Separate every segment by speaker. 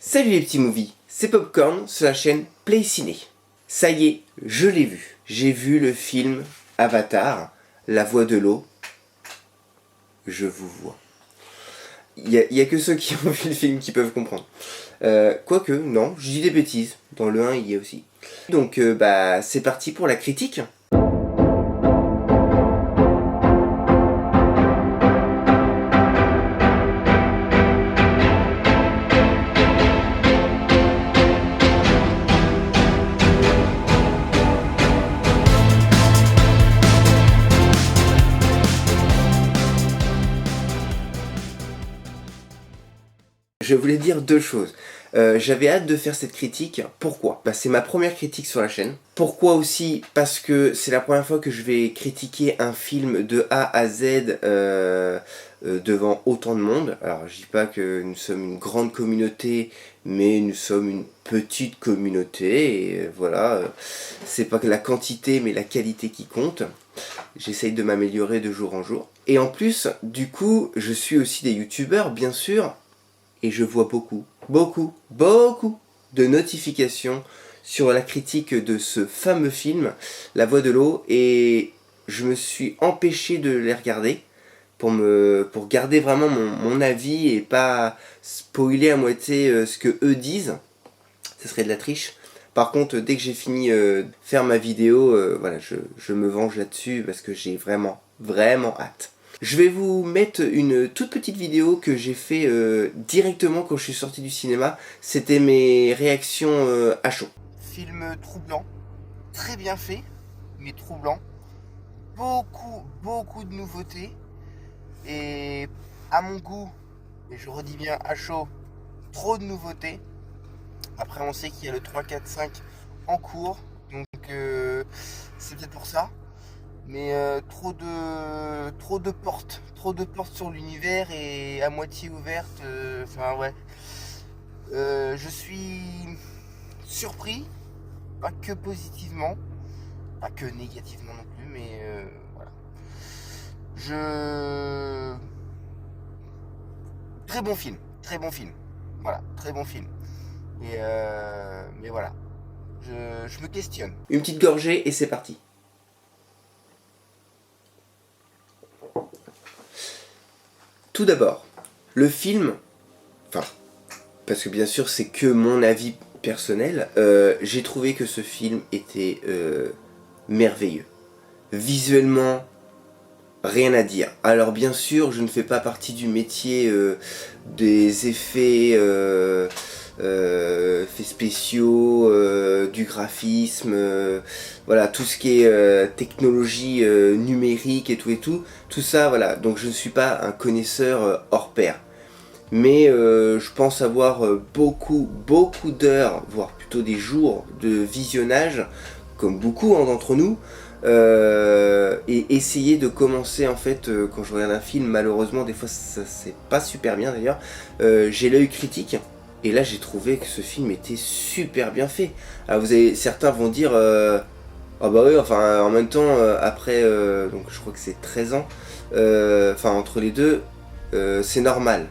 Speaker 1: Salut les petits movies, c'est Popcorn sur la chaîne Play Ciné. Ça y est, je l'ai vu. J'ai vu le film Avatar, La Voix de l'eau. Je vous vois. Il y a que ceux qui ont vu le film qui peuvent comprendre. Quoique, non, je dis des bêtises. Dans le 1, il y a aussi. Donc, c'est parti pour la critique. Je voulais dire deux choses. J'avais hâte de faire cette critique. Pourquoi ? C'est ma première critique sur la chaîne. Pourquoi aussi ? Parce que c'est la première fois que je vais critiquer un film de A à Z devant autant de monde. Alors je dis pas que nous sommes une grande communauté, mais nous sommes une petite communauté. Et voilà, c'est pas que la quantité mais la qualité qui compte. J'essaye de m'améliorer de jour en jour. Et en plus, du coup, je suis aussi des youtubeurs, bien sûr. Et je vois beaucoup de notifications sur la critique de ce fameux film, La Voix de l'eau, et je me suis empêché de les regarder pour garder vraiment mon avis et pas spoiler à moitié ce que eux disent. Ce serait de la triche. Par contre, dès que j'ai fini de faire ma vidéo, voilà, je me venge là-dessus parce que j'ai vraiment hâte. Je vais vous mettre une toute petite vidéo que j'ai fait directement quand je suis sorti du cinéma. C'était mes réactions à chaud. Film troublant, très bien fait, mais troublant. Beaucoup de nouveautés. Et à mon goût, et je redis bien à chaud, trop de nouveautés. Après on sait qu'il y a le 3, 4, 5 en cours. Donc c'est peut-être pour ça. Mais trop de portes sur l'univers et à moitié ouvertes. Enfin ouais. Je suis surpris, pas que positivement, pas que négativement non plus, mais voilà. Très bon film. Voilà, très bon film. Et mais voilà. Je me questionne. Une petite gorgée et c'est parti. Tout d'abord, le film, parce que bien sûr c'est que mon avis personnel, j'ai trouvé que ce film était merveilleux. Visuellement, rien à dire. Alors bien sûr, je ne fais pas partie du métier des effets spéciaux, du graphisme, voilà, tout ce qui est technologie numérique et tout ça, voilà. Donc je ne suis pas un connaisseur hors pair. Mais je pense avoir beaucoup d'heures, voire plutôt des jours de visionnage, comme beaucoup d'entre nous, et essayer de commencer en fait, quand je regarde un film, malheureusement des fois ça c'est pas super bien d'ailleurs, j'ai l'œil critique. Et là j'ai trouvé que ce film était super bien fait. Alors certains vont dire ah bah oui, enfin en même temps après donc je crois que c'est 13 ans, entre les deux, c'est normal.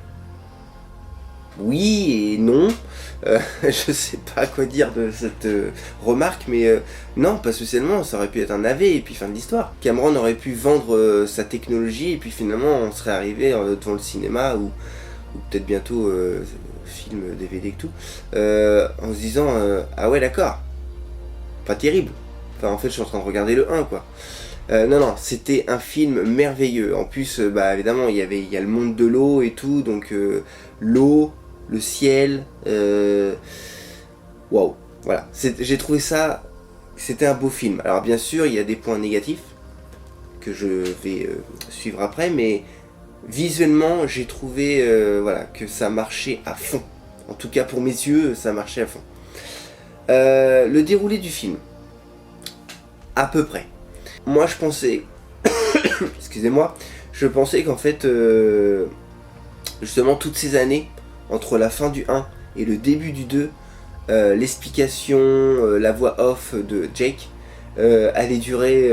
Speaker 1: Oui et non, je sais pas quoi dire de cette remarque, mais non, pas spécialement, ça aurait pu être un navet et puis fin de l'histoire. Cameron aurait pu vendre sa technologie et puis finalement on serait arrivé devant le cinéma ou peut-être bientôt film DVD et tout, en se disant ah ouais d'accord, pas terrible. Enfin en fait je suis en train de regarder le 1 quoi. Non, c'était un film merveilleux. En plus, évidemment, il y a le monde de l'eau et tout, donc l'eau, le ciel, waouh, voilà. J'ai trouvé ça, c'était un beau film. Alors bien sûr, il y a des points négatifs que je vais suivre après, mais visuellement, j'ai trouvé voilà, que ça marchait à fond. En tout cas, pour mes yeux, ça marchait à fond. Le déroulé du film, à peu près. Moi je pensais, excusez-moi, je pensais qu'en fait, justement toutes ces années, entre la fin du 1 et le début du 2, l'explication, la voix off de Jake, allait durer,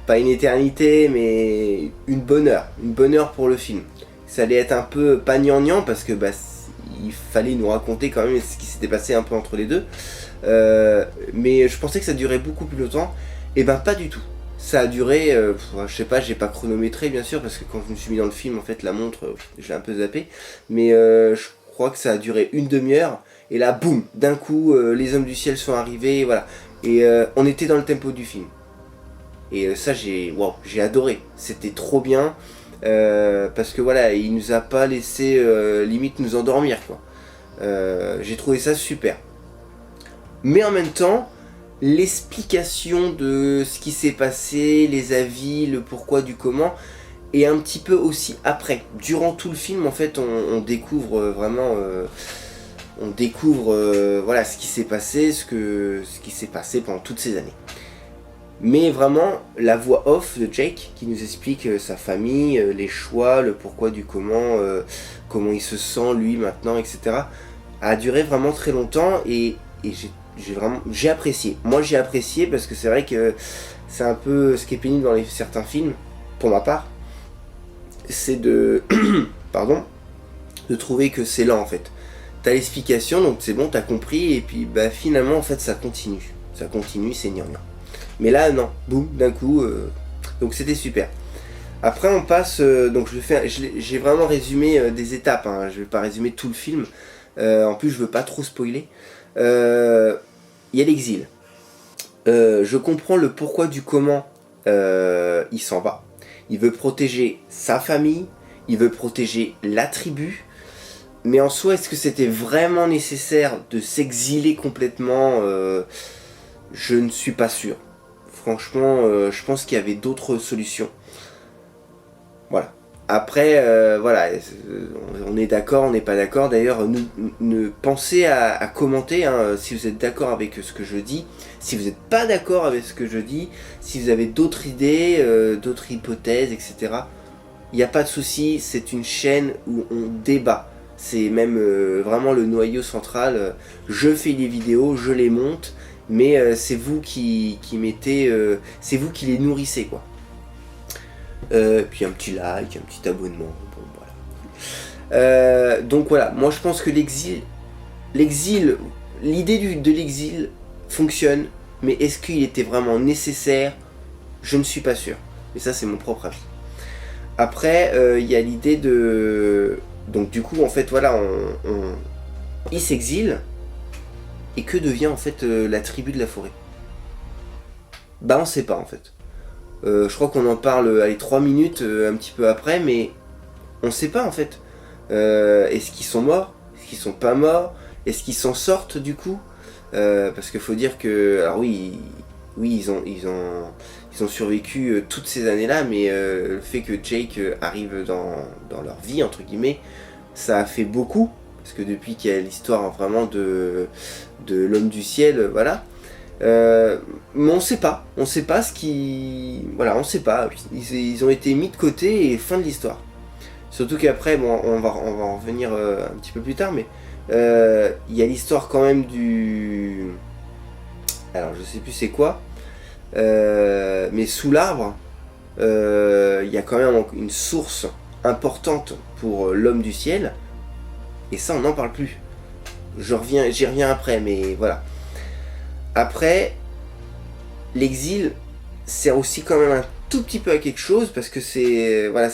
Speaker 1: pas une éternité, mais une bonne heure pour le film. Ça allait être un peu pas gnangnan parce que il fallait nous raconter quand même ce qui s'était passé un peu entre les deux. Mais je pensais que ça durait beaucoup plus longtemps, et ben pas du tout. Ça a duré, je sais pas, j'ai pas chronométré bien sûr, parce que quand je me suis mis dans le film, en fait la montre, je l'ai un peu zappé, mais je crois que ça a duré une demi-heure, et là boum, d'un coup les hommes du ciel sont arrivés, et voilà. Et on était dans le tempo du film. Et ça j'ai adoré, c'était trop bien, parce que voilà, il nous a pas laissé limite nous endormir quoi. J'ai trouvé ça super. Mais en même temps, l'explication de ce qui s'est passé, les avis, le pourquoi du comment, et un petit peu aussi après. Durant tout le film, en fait, on découvre vraiment, voilà, ce qui s'est passé, ce qui s'est passé pendant toutes ces années. Mais vraiment, la voix off de Jake, qui nous explique sa famille, les choix, le pourquoi du comment il se sent lui maintenant, etc., a duré vraiment très longtemps, et j'ai apprécié. Moi j'ai apprécié parce que c'est vrai que c'est un peu ce qui est pénible dans certains films, pour ma part, c'est de de trouver que c'est lent en fait. T'as l'explication, donc c'est bon, t'as compris, et puis bah finalement en fait ça continue, c'est gnangnan. Mais là non, boum, d'un coup, donc c'était super. Après on passe, donc j'ai vraiment résumé des étapes, hein. Je vais pas résumer tout le film, en plus je veux pas trop spoiler. Il y a l'exil. Je comprends le pourquoi du comment il s'en va. Il veut protéger sa famille, il veut protéger la tribu, mais en soi, est-ce que c'était vraiment nécessaire de s'exiler complètement? Je ne suis pas sûr. Franchement, je pense qu'il y avait d'autres solutions. Voilà. Après, voilà, on est d'accord, on n'est pas d'accord. D'ailleurs, pensez à commenter hein, si vous êtes d'accord avec ce que je dis, si vous n'êtes pas d'accord avec ce que je dis, si vous avez d'autres idées, d'autres hypothèses, etc. Il n'y a pas de souci, c'est une chaîne où on débat. C'est même vraiment le noyau central. Je fais les vidéos, je les monte, mais c'est vous qui mettez, c'est vous qui les nourrissez quoi. Puis un petit like, un petit abonnement, bon voilà. Donc voilà, moi je pense que l'idée de l'exil fonctionne, mais est-ce qu'il était vraiment nécessaire? Je ne suis pas sûr. Mais ça c'est mon propre avis. Après, il y a l'idée de... Donc du coup, en fait, voilà, il s'exile, et que devient en fait la tribu de la forêt? Bah on sait pas en fait. Je crois qu'on en parle 3 minutes un petit peu après, mais on sait pas en fait. Est-ce qu'ils sont morts? Est-ce qu'ils sont pas morts? Est-ce qu'ils s'en sortent du coup? Parce qu'il faut dire que, alors oui, ils ont survécu toutes ces années-là, mais le fait que Jake arrive dans leur vie, entre guillemets, ça a fait beaucoup, parce que depuis qu'il y a l'histoire vraiment de l'homme du ciel, voilà. Mais on sait pas ce qui... Voilà, on sait pas, ils ont été mis de côté et fin de l'histoire. Surtout qu'après, bon, on va en revenir un petit peu plus tard, mais il y a l'histoire quand même du... Alors je sais plus c'est quoi, mais sous l'arbre, il y a quand même une source importante pour l'homme du ciel, et ça on n'en parle plus. J'y reviens après, mais voilà. Après, l'exil sert aussi quand même un tout petit peu à quelque chose, parce que c'est voilà,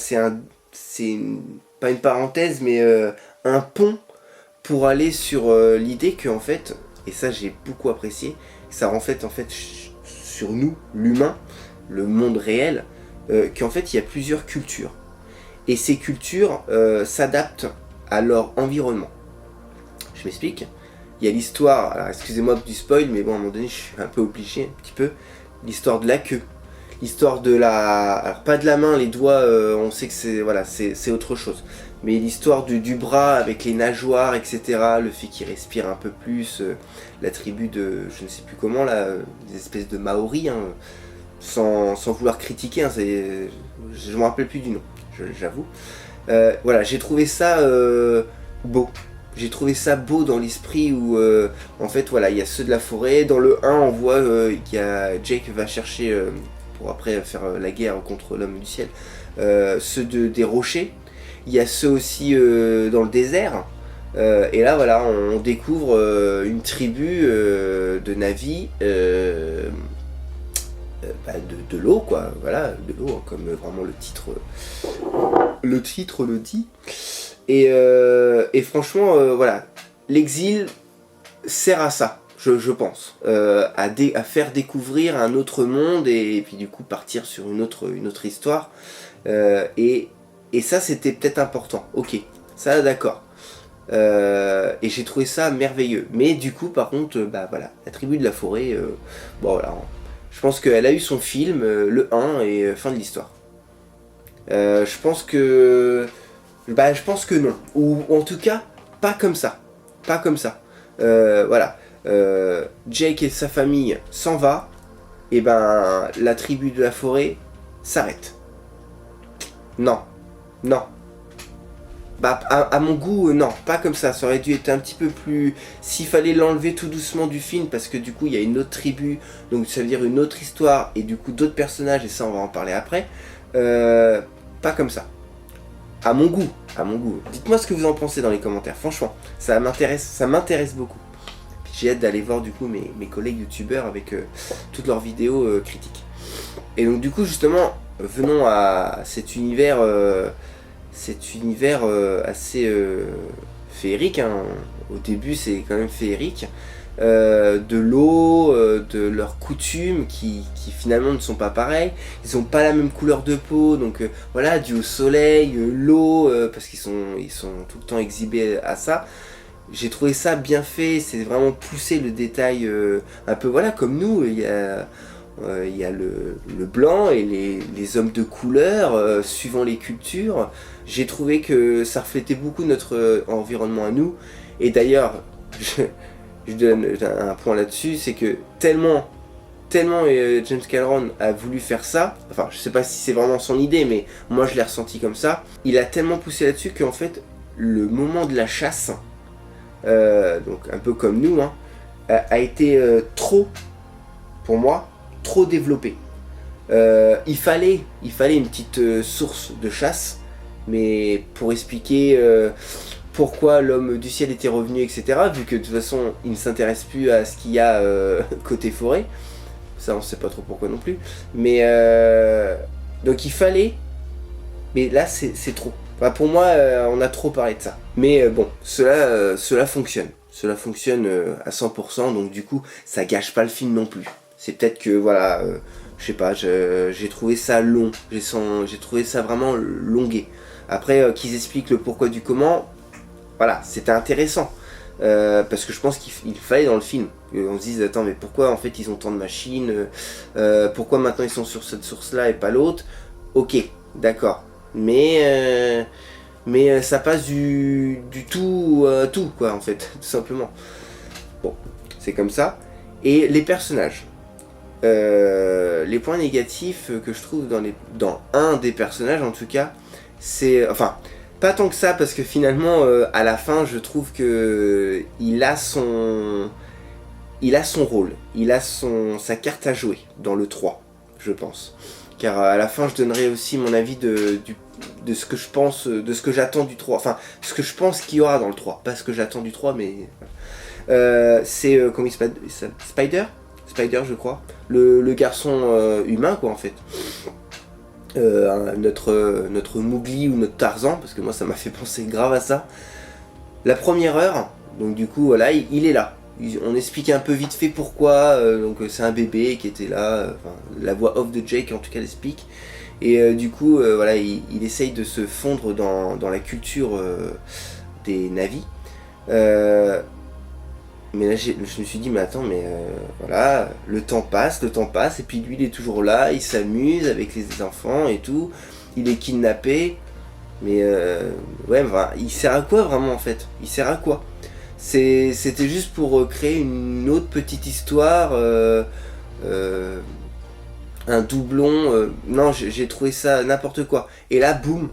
Speaker 1: pas une parenthèse, mais un pont pour aller sur l'idée que en fait, et ça j'ai beaucoup apprécié, ça reflète en fait sur nous, l'humain, le monde réel, qu'en fait il y a plusieurs cultures, et ces cultures s'adaptent à leur environnement. Je m'explique. Il y a l'histoire, alors excusez-moi du spoil, mais bon, à un moment donné, je suis un peu obligé, un petit peu, l'histoire de la queue. L'histoire de la... Alors, pas de la main, les doigts, on sait que c'est voilà, c'est autre chose. Mais l'histoire du bras avec les nageoires, etc., le fait qu'il respire un peu plus, la tribu de, je ne sais plus comment, là, des espèces de Maoris, hein, sans vouloir critiquer, hein, je ne me rappelle plus du nom, j'avoue. Voilà, j'ai trouvé ça beau. J'ai trouvé ça beau dans l'esprit où, en fait, voilà, il y a ceux de la forêt. Dans le 1, on voit qu'il y a Jake va chercher, pour après faire la guerre contre l'homme du ciel, ceux des rochers. Il y a ceux aussi dans le désert, Et là voilà, on découvre une tribu de Na'vi, de l'eau quoi, voilà, de l'eau, hein, comme vraiment le titre le dit. Et franchement, voilà, l'exil sert à ça, je pense, à faire découvrir un autre monde et puis du coup partir sur une autre histoire. Et ça, c'était peut-être important, ok, ça d'accord. Et j'ai trouvé ça merveilleux. Mais du coup, par contre, voilà, la tribu de la forêt, bon voilà, je pense qu'elle a eu son film, le 1, et fin de l'histoire. Je pense que non. Ou en tout cas, pas comme ça. Pas comme ça. Voilà. Jake et sa famille s'en va. Et ben, la tribu de la forêt s'arrête. Non. Non. À mon goût, non, pas comme ça. Ça aurait dû être un petit peu plus... S'il fallait l'enlever tout doucement du film, parce que du coup, il y a une autre tribu, donc ça veut dire une autre histoire, et du coup, d'autres personnages, et ça, on va en parler après. Pas comme ça. À mon goût. Dites-moi ce que vous en pensez dans les commentaires. Franchement, ça m'intéresse beaucoup. J'ai hâte d'aller voir du coup mes collègues youtubeurs avec toutes leurs vidéos critiques. Et donc du coup justement, venons à cet univers assez féerique, hein. Au début c'est quand même féerique. De l'eau, de leurs coutumes qui finalement ne sont pas pareilles. Ils n'ont pas la même couleur de peau, donc voilà, dû au soleil, l'eau, parce qu'ils sont tout le temps exhibés à ça. J'ai trouvé ça bien fait, c'est vraiment poussé le détail, un peu voilà comme nous, il y a le blanc et les hommes de couleur, suivant les cultures. J'ai trouvé que ça reflétait beaucoup notre environnement à nous, et d'ailleurs, je donne un point là-dessus, c'est que tellement James Cameron a voulu faire ça, enfin je sais pas si c'est vraiment son idée, mais moi je l'ai ressenti comme ça, il a tellement poussé là-dessus qu'en fait le moment de la chasse, donc un peu comme nous, hein, a été pour moi, trop développé. Il fallait une petite source de chasse, mais pour expliquer pourquoi l'homme du ciel était revenu, etc., vu que de toute façon il ne s'intéresse plus à ce qu'il y a côté forêt, ça on sait pas trop pourquoi non plus, mais donc il fallait, mais là c'est trop. Enfin, pour moi on a trop parlé de ça, mais bon, cela fonctionne à 100%, donc du coup ça gâche pas le film non plus. C'est peut-être que voilà, je sais pas, j'ai trouvé ça long, j'ai trouvé ça vraiment longué. Après qu'ils expliquent le pourquoi du comment, voilà, c'était intéressant. Parce que je pense qu'il fallait dans le film qu'on se dise attends, mais pourquoi en fait ils ont tant de machines, pourquoi maintenant ils sont sur cette source là et pas l'autre. Ok, d'accord, mais ça passe du tout à tout quoi, en fait, tout simplement. Bon, c'est comme ça. Et les personnages, les points négatifs que je trouve dans un des personnages en tout cas, c'est, enfin, pas tant que ça, parce que finalement à la fin je trouve que il a son rôle, il a sa carte à jouer dans le 3, je pense. Car à la fin je donnerai aussi mon avis de ce que je pense, de ce que j'attends du 3, enfin ce que je pense qu'il y aura dans le 3, pas ce que j'attends du 3, mais c'est comment il s'appelle, Spider je crois, le garçon humain quoi en fait. Notre Mowgli ou notre Tarzan, parce que moi ça m'a fait penser grave à ça. La première heure, donc du coup voilà, il est là. On explique un peu vite fait pourquoi, donc c'est un bébé qui était là, la voix off de Jake en tout cas l'explique. Et du coup voilà, il essaye de se fondre dans la culture des Na'vi. Mais là je me suis dit mais attends, mais voilà, le temps passe et puis lui il est toujours là, il s'amuse avec les enfants et tout, il est kidnappé, mais ouais, bah, il sert à quoi vraiment en fait? Il sert à quoi? C'était juste pour créer une autre petite histoire, un doublon, non j'ai trouvé ça n'importe quoi. Et là boum,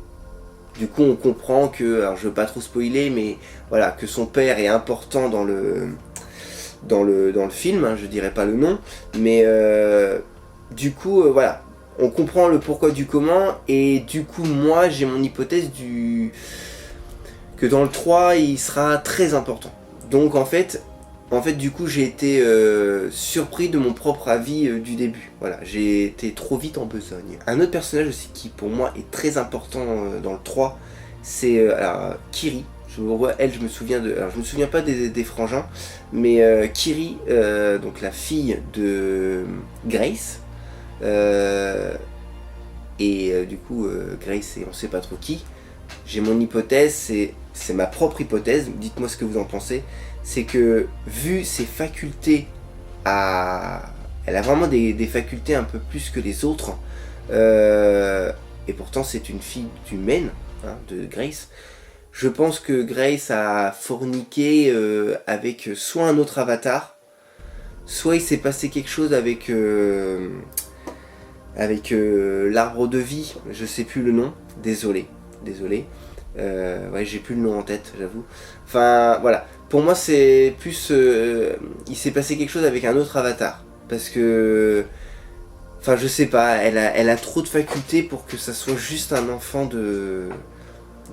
Speaker 1: du coup on comprend que, alors je veux pas trop spoiler, mais voilà, que son père est important dans le film, hein, je dirais pas le nom, mais du coup voilà, on comprend le pourquoi du comment, et du coup moi j'ai mon hypothèse que dans le 3 il sera très important. Donc en fait du coup j'ai été surpris de mon propre avis du début. Voilà, j'ai été trop vite en besogne. Un autre personnage aussi qui pour moi est très important dans le 3, c'est Kiri. Je me souviens de. Alors je me souviens pas des frangins, mais Kiri, donc la fille de Grace, du coup Grace et on sait pas trop qui. J'ai mon hypothèse, c'est ma propre hypothèse, dites-moi ce que vous en pensez. C'est que vu ses facultés elle a vraiment des facultés un peu plus que les autres, et pourtant c'est une fille humaine, hein, de Grace. Je pense que Grace a forniqué avec soit un autre avatar, soit il s'est passé quelque chose avec l'arbre de vie, je sais plus le nom, désolé. Ouais, j'ai plus le nom en tête, j'avoue. Enfin, voilà. Pour moi, c'est plus... il s'est passé quelque chose avec un autre avatar. Parce que... Enfin, je sais pas, elle a trop de facultés pour que ça soit juste un enfant d'une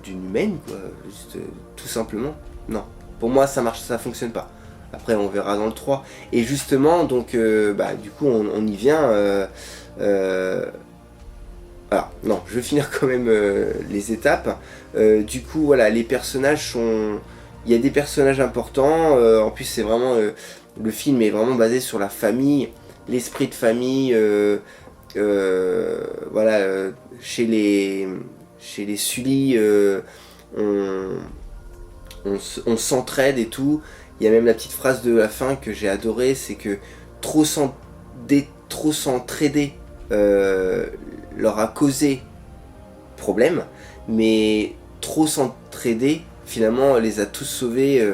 Speaker 1: humaine, quoi. Juste, tout simplement. Non. Pour moi, ça fonctionne pas. Après, on verra dans le 3. Et justement, donc, du coup, on y vient... Alors, non, je vais finir quand même les étapes. Du coup, voilà, les personnages sont... Il y a des personnages importants. En plus, c'est vraiment... le film est vraiment basé sur la famille, l'esprit de famille. Voilà, chez les Sully, on s'entraide et tout. Il y a même la petite phrase de la fin que j'ai adorée, c'est que trop s'entraider leur a causé problème, mais trop s'entraider finalement les a tous sauvés,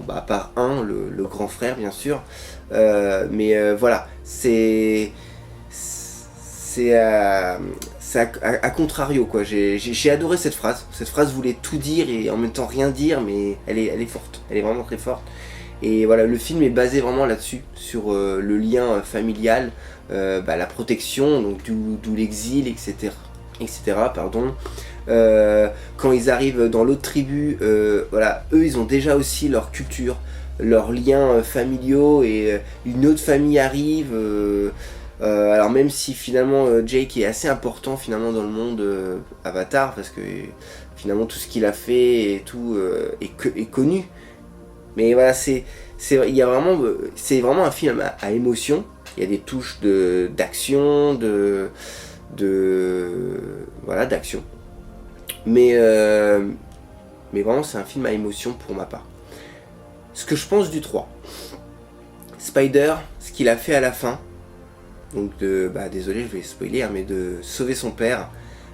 Speaker 1: à part un, le grand frère bien sûr, voilà, c'est à contrario, quoi. J'ai adoré cette phrase. Cette phrase voulait tout dire et en même temps rien dire, mais elle est forte, elle est vraiment très forte. Et voilà, le film est basé vraiment là-dessus, sur le lien familial, la protection, donc d'où l'exil, etc. Pardon. Quand ils arrivent dans l'autre tribu, voilà, eux ils ont déjà aussi leur culture, leurs liens familiaux, et une autre famille arrive. Alors même si finalement Jake est assez important finalement dans le monde Avatar, parce que finalement tout ce qu'il a fait et tout est connu. Mais voilà, c'est vraiment un film à émotion. Il y a des touches d'action, d'action. Mais vraiment, c'est un film à émotion pour ma part. Ce que je pense du 3. Spider, ce qu'il a fait à la fin, donc désolé, je vais spoiler, mais de sauver son père,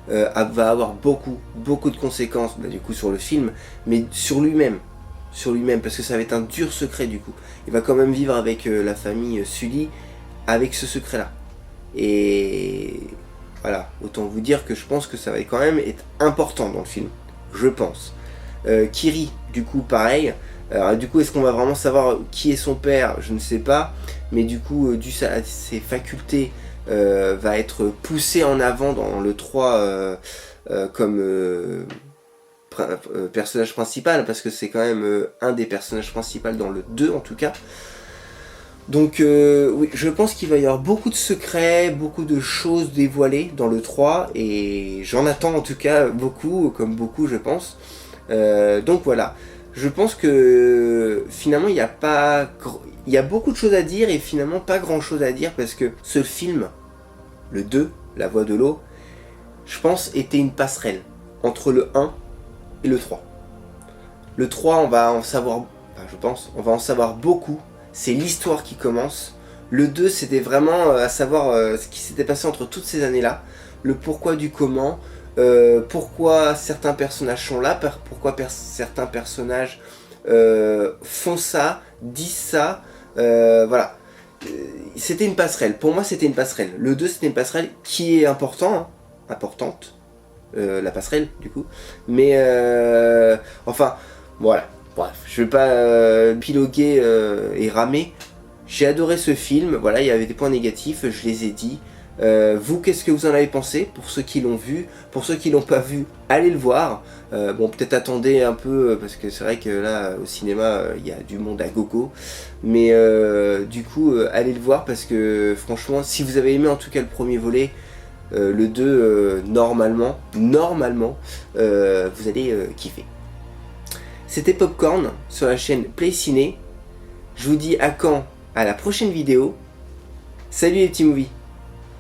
Speaker 1: va avoir beaucoup de conséquences, du coup sur le film, mais sur lui-même, parce que ça va être un dur secret du coup. Il va quand même vivre avec la famille Sully, avec ce secret-là. Et voilà, autant vous dire que je pense que ça va quand même être important dans le film, je pense. Kiri, du coup, pareil. Alors, du coup, est-ce qu'on va vraiment savoir qui est son père? Je ne sais pas. Mais du coup, dû à ses facultés, va être poussé en avant dans le 3 comme personnage principal, parce que c'est quand même un des personnages principaux dans le 2 en tout cas. Donc oui, je pense qu'il va y avoir beaucoup de secrets, beaucoup de choses dévoilées dans le 3, et j'en attends en tout cas beaucoup, comme beaucoup je pense. Donc voilà, je pense que finalement il y a beaucoup de choses à dire et finalement pas grand chose à dire, parce que ce film, le 2, La Voix de l'eau, je pense était une passerelle entre le 1 et le 3. Le 3, on va en savoir, on va en savoir beaucoup. C'est l'histoire qui commence. Le 2, c'était vraiment à savoir ce qui s'était passé entre toutes ces années-là, le pourquoi du comment, pourquoi certains personnages sont là, pourquoi certains personnages font ça, disent ça, voilà. C'était une passerelle. Pour moi, c'était une passerelle. Le 2, c'était une passerelle qui est importante, la passerelle du coup. Mais enfin, voilà. Bref, je vais pas piloguer et ramer. J'ai adoré ce film, voilà, il y avait des points négatifs, je les ai dit. Vous, qu'est-ce que vous en avez pensé? Pour ceux qui l'ont vu, pour ceux qui l'ont pas vu, allez le voir. Bon, peut-être attendez un peu, parce que c'est vrai que là, au cinéma, il y a du monde à gogo. Mais du coup, allez le voir, parce que franchement, si vous avez aimé en tout cas le premier volet, le 2, normalement, vous allez kiffer. C'était Popcorn sur la chaîne Play Ciné. Je vous dis à quand? À la prochaine vidéo. Salut les petits movies.